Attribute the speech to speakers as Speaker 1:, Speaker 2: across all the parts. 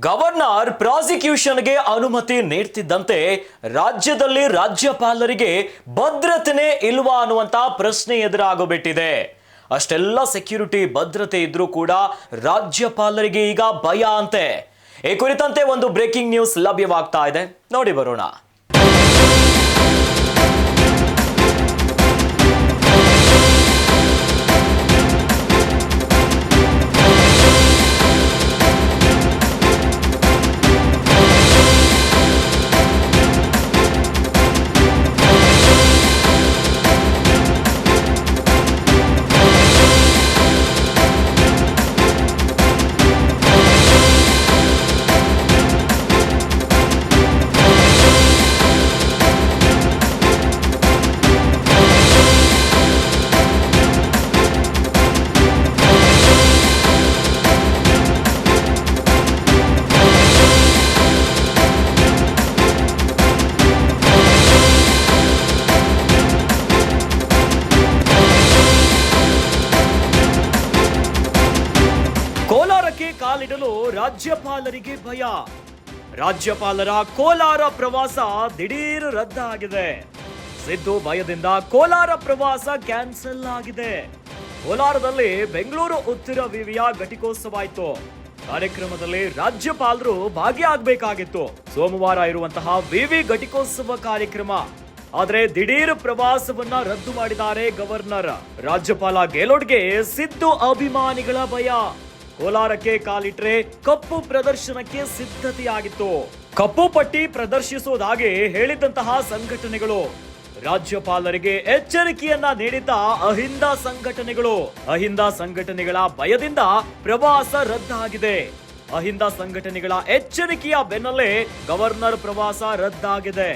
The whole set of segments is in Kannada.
Speaker 1: ಗವರ್ನರ್ ಪ್ರಾಸಿಕ್ಯೂಷನ್ಗೆ ಅನುಮತಿ ನೀಡುತ್ತಿದ್ದಂತೆ ರಾಜ್ಯದಲ್ಲಿ ರಾಜ್ಯಪಾಲರಿಗೆ ಭದ್ರತೆನೇ ಇಲ್ವಾ ಅನ್ನುವಂತ ಪ್ರಶ್ನೆ ಎದುರಾಗಬಿಟ್ಟಿದೆ. ಅಷ್ಟೆಲ್ಲ ಸೆಕ್ಯೂರಿಟಿ ಭದ್ರತೆ ಇದ್ರೂ ಕೂಡ ರಾಜ್ಯಪಾಲರಿಗೆ ಈಗ ಭಯ ಅಂತೆ. ಈ ಕುರಿತಂತೆ ಒಂದು ಬ್ರೇಕಿಂಗ್ ನ್ಯೂಸ್ ಲಭ್ಯವಾಗ್ತಾ ಇದೆ, ನೋಡಿ ಬರೋಣ. ಕೋಲಾರಕ್ಕೆ ಕಾಲಿಡಲು ರಾಜ್ಯಪಾಲರಿಗೆ ಭಯ. ರಾಜ್ಯಪಾಲರ ಕೋಲಾರ ಪ್ರವಾಸ ದಿಢೀರ್ ರದ್ದಾಗಿದೆ. ಸಿದ್ದು ಭಯದಿಂದ ಕೋಲಾರ ಪ್ರವಾಸ ಕ್ಯಾನ್ಸಲ್ ಆಗಿದೆ. ಕೋಲಾರದಲ್ಲಿ ಬೆಂಗಳೂರು ಉತ್ತರ ವಿವಿಯ ಘಟಿಕೋತ್ಸವ ಆಯಿತು. ಕಾರ್ಯಕ್ರಮದಲ್ಲಿ ರಾಜ್ಯಪಾಲರು ಭಾಗಿಯಾಗಬೇಕಾಗಿತ್ತು. ಸೋಮವಾರ ಇರುವಂತಹ ವಿವಿ ಘಟಿಕೋತ್ಸವ ಕಾರ್ಯಕ್ರಮ. ಆದ್ರೆ ದಿಢೀರ್ ಪ್ರವಾಸವನ್ನ ರದ್ದು ಮಾಡಿದ್ದಾರೆ ಗವರ್ನರ್. ರಾಜ್ಯಪಾಲ ಗೆಹ್ಲೋಟ್ಗೆ ಸಿದ್ದು ಅಭಿಮಾನಿಗಳ ಭಯ. ಕೋಲಾರಕ್ಕೆ ಕಾಲಿಟ್ರೆ ಕಪ್ಪು ಪ್ರದರ್ಶನಕ್ಕೆ ಸಿದ್ಧತೆಯಾಗಿತ್ತು. ಕಪ್ಪು ಪಟ್ಟಿ ಪ್ರದರ್ಶಿಸುವುದಾಗಿ ಹೇಳಿದಂತಹ ಸಂಘಟನೆಗಳು ರಾಜ್ಯಪಾಲರಿಗೆ ಎಚ್ಚರಿಕೆಯನ್ನ ನೀಡಿದ್ದ ಅಹಿಂದ ಸಂಘಟನೆಗಳ ಭಯದಿಂದ ಪ್ರವಾಸ ರದ್ದಾಗಿದೆ. ಅಹಿಂದ ಸಂಘಟನೆಗಳ ಎಚ್ಚರಿಕೆಯ ಬೆನ್ನಲ್ಲೇ ಗವರ್ನರ್ ಪ್ರವಾಸ ರದ್ದಾಗಿದೆ.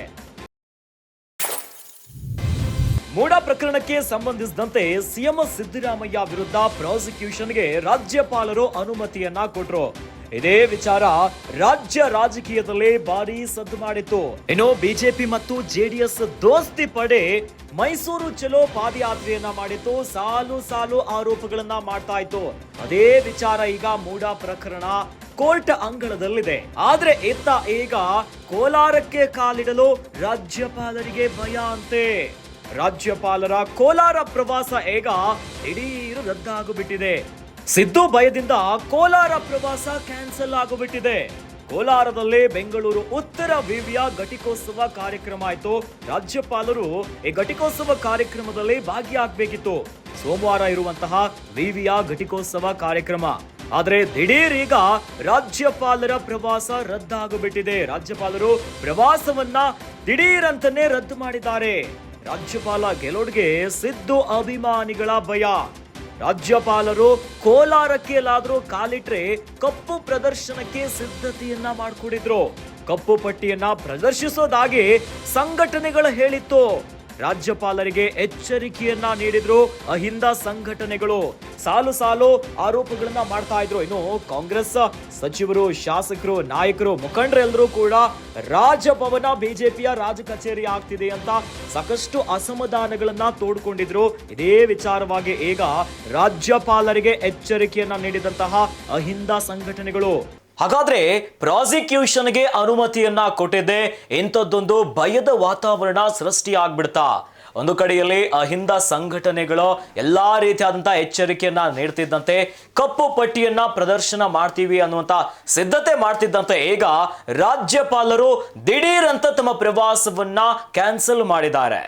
Speaker 1: ಮೂಡ ಪ್ರಕರಣಕ್ಕೆ ಸಂಬಂಧಿಸಿದಂತೆ ಸಿಎಂ ಸಿದ್ದರಾಮಯ್ಯ ವಿರುದ್ಧ ಪ್ರಾಸಿಕ್ಯೂಷನ್ಗೆ ರಾಜ್ಯಪಾಲರು ಅನುಮತಿಯನ್ನ ಕೊಟ್ಟರು. ಇದೇ ವಿಚಾರ ರಾಜ್ಯ ರಾಜಕೀಯದಲ್ಲಿ ಭಾರಿ ಸದ್ದು ಮಾಡಿತ್ತು. ಇನ್ನು ಬಿಜೆಪಿ ಮತ್ತು ಜೆಡಿಎಸ್ ದೋಸ್ತಿ ಪಡೆ ಮೈಸೂರು ಚಲೋ ಪಾದಯಾತ್ರೆಯನ್ನ ಮಾಡಿತ್ತು. ಸಾಲು ಆರೋಪಗಳನ್ನ ಮಾಡ್ತಾ ಇತ್ತು. ಅದೇ ವಿಚಾರ ಈಗ ಮೂಡ ಪ್ರಕರಣ ಕೋರ್ಟ್ ಅಂಗಳದಲ್ಲಿದೆ. ಆದ್ರೆ ಇತ್ತ ಈಗ ಕೋಲಾರಕ್ಕೆ ಕಾಲಿಡಲು ರಾಜ್ಯಪಾಲರಿಗೆ ಭಯ ಅಂತೆ. ರಾಜ್ಯಪಾಲರ ಕೋಲಾರ ಪ್ರವಾಸ ಈಗ ದಿಢೀರ್ ರದ್ದಾಗಿಬಿಟ್ಟಿದೆ. ಸಿದ್ದು ಭಯದಿಂದ ಕೋಲಾರ ಪ್ರವಾಸ ಕ್ಯಾನ್ಸಲ್ ಆಗಿಬಿಟ್ಟಿದೆ. ಕೋಲಾರದಲ್ಲಿ ಬೆಂಗಳೂರು ಉತ್ತರ ವಿವಿಯ ಘಟಿಕೋತ್ಸವ ಕಾರ್ಯಕ್ರಮ ಆಯಿತು. ರಾಜ್ಯಪಾಲರು ಈ ಘಟಿಕೋತ್ಸವ ಕಾರ್ಯಕ್ರಮದಲ್ಲಿ ಭಾಗಿಯಾಗಬೇಕಿತ್ತು. ಸೋಮವಾರ ಇರುವಂತಹ ವಿವಿಯ ಘಟಿಕೋತ್ಸವ ಕಾರ್ಯಕ್ರಮ. ಆದ್ರೆ ದಿಢೀರ್ ಈಗ ರಾಜ್ಯಪಾಲರ ಪ್ರವಾಸ ರದ್ದಾಗಿಬಿಟ್ಟಿದೆ. ರಾಜ್ಯಪಾಲರು ಪ್ರವಾಸವನ್ನ ದಿಢೀರ್ ಅಂತಾನೆ ರದ್ದು ಮಾಡಿದ್ದಾರೆ. ರಾಜ್ಯಪಾಲ ಗೆಹ್ಲೋಟ್ಗೆ ಸಿದ್ದು ಅಭಿಮಾನಿಗಳ ಭಯ. ರಾಜ್ಯಪಾಲರು ಕೋಲಾರಕ್ಕೆಲ್ಲಾದ್ರೂ ಕಾಲಿಟ್ರೆ ಕಪ್ಪು ಪ್ರದರ್ಶನಕ್ಕೆ ಸಿದ್ಧತೆಯನ್ನ ಮಾಡಿಕೊಂಡಿದ್ರು. ಕಪ್ಪು ಪಟ್ಟಿಯನ್ನ ಪ್ರದರ್ಶಿಸೋದಾಗಿ ಸಂಘಟನೆಗಳು ಹೇಳಿತ್ತು. ರಾಜ್ಯಪಾಲರಿಗೆ ಎಚ್ಚರಿಕೆಯನ್ನ ನೀಡಿದ್ರು ಅಹಿಂದ ಸಂಘಟನೆಗಳು. ಸಾಲು ಆರೋಪಗಳನ್ನ ಮಾಡ್ತಾ ಇದ್ರು. ಇನ್ನು ಕಾಂಗ್ರೆಸ್ ಸಚಿವರು, ಶಾಸಕರು, ನಾಯಕರು, ಮುಖಂಡರೆಲ್ಲರೂ ಕೂಡ ರಾಜಭವನ ಬಿಜೆಪಿಯ ರಾಜ ಕಚೇರಿ ಆಗ್ತಿದೆ ಅಂತ ಸಾಕಷ್ಟು ಅಸಮಾಧಾನಗಳನ್ನ ತೋಡ್ಕೊಂಡಿದ್ರು. ಇದೇ ವಿಚಾರವಾಗಿ ಈಗ ರಾಜ್ಯಪಾಲರಿಗೆ ಎಚ್ಚರಿಕೆಯನ್ನ ನೀಡಿದಂತಹ ಅಹಿಂದ ಸಂಘಟನೆಗಳು. ಹಾಗಾದ್ರೆ ಪ್ರಾಸಿಕ್ಯೂಷನ್ಗೆ ಅನುಮತಿಯನ್ನ ಕೊಟ್ಟಿದ್ದೆ ಇಂಥದ್ದೊಂದು ಭಯದ ವಾತಾವರಣ ಸೃಷ್ಟಿ ಆಗ್ಬಿಡ್ತಾ? ಒಂದು ಕಡೆಯಲ್ಲಿ ಅಹಿಂದ ಸಂಘಟನೆಗಳು ಎಲ್ಲಾ ರೀತಿಯಾದಂತಹ ಎಚ್ಚರಿಕೆಯನ್ನ ನೀಡ್ತಿದ್ದಂತೆ, ಕಪ್ಪು ಪಟ್ಟಿಯನ್ನ ಪ್ರದರ್ಶನ ಮಾಡ್ತೀವಿ ಅನ್ನುವಂತ ಸಿದ್ಧತೆ ಮಾಡ್ತಿದ್ದಂತೆ ಈಗ ರಾಜ್ಯಪಾಲರು ದಿಢೀರ್ ಅಂತ ತಮ್ಮ ಪ್ರವಾಸವನ್ನ ಕ್ಯಾನ್ಸಲ್ ಮಾಡಿದ್ದಾರೆ.